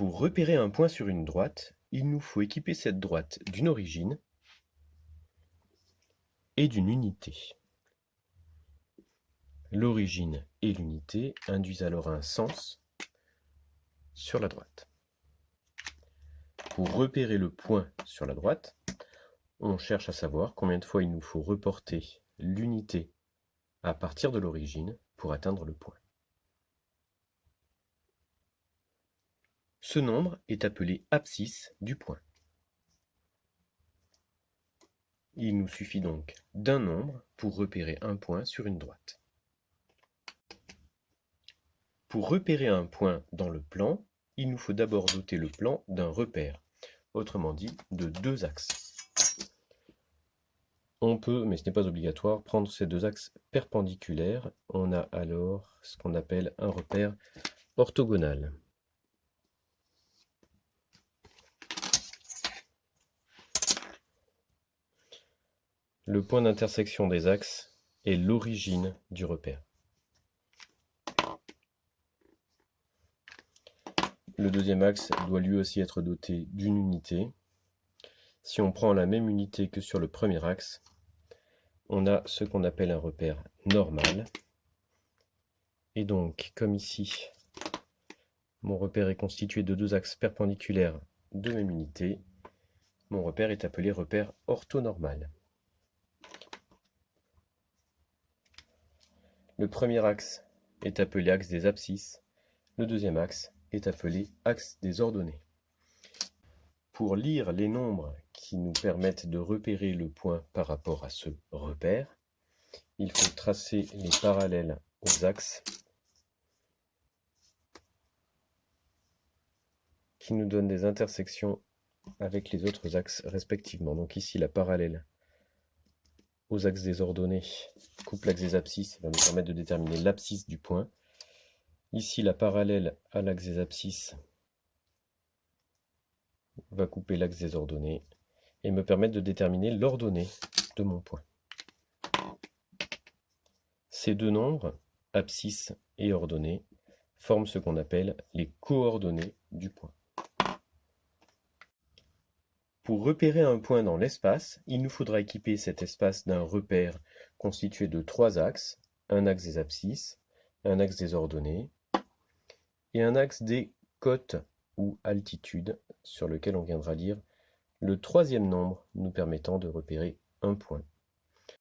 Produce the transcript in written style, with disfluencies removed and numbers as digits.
Pour repérer un point sur une droite, il nous faut équiper cette droite d'une origine et d'une unité. L'origine et l'unité induisent alors un sens sur la droite. Pour repérer le point sur la droite, on cherche à savoir combien de fois il nous faut reporter l'unité à partir de l'origine pour atteindre le point. Ce nombre est appelé abscisse du point. Il nous suffit donc d'un nombre pour repérer un point sur une droite. Pour repérer un point dans le plan, il nous faut d'abord doter le plan d'un repère, autrement dit de deux axes. On peut, mais ce n'est pas obligatoire, prendre ces deux axes perpendiculaires. On a alors ce qu'on appelle un repère orthogonal. Le point d'intersection des axes est l'origine du repère. Le deuxième axe doit lui aussi être doté d'une unité. Si on prend la même unité que sur le premier axe, on a ce qu'on appelle un repère normal. Et donc, comme ici, mon repère est constitué de deux axes perpendiculaires de même unité, mon repère est appelé repère orthonormal. Le premier axe est appelé axe des abscisses, le deuxième axe est appelé axe des ordonnées. Pour lire les nombres qui nous permettent de repérer le point par rapport à ce repère, il faut tracer les parallèles aux axes qui nous donnent des intersections avec les autres axes respectivement. Donc ici, la parallèle aux axes des ordonnées coupe l'axe des abscisses et va nous permettre de déterminer l'abscisse du point. Ici, la parallèle à l'axe des abscisses va couper l'axe des ordonnées et me permettre de déterminer l'ordonnée de mon point. Ces deux nombres, abscisse et ordonnée, forment ce qu'on appelle les coordonnées du point. Pour repérer un point dans l'espace, il nous faudra équiper cet espace d'un repère constitué de trois axes, un axe des abscisses, un axe des ordonnées et un axe des côtes ou altitudes sur lequel on viendra lire le troisième nombre nous permettant de repérer un point.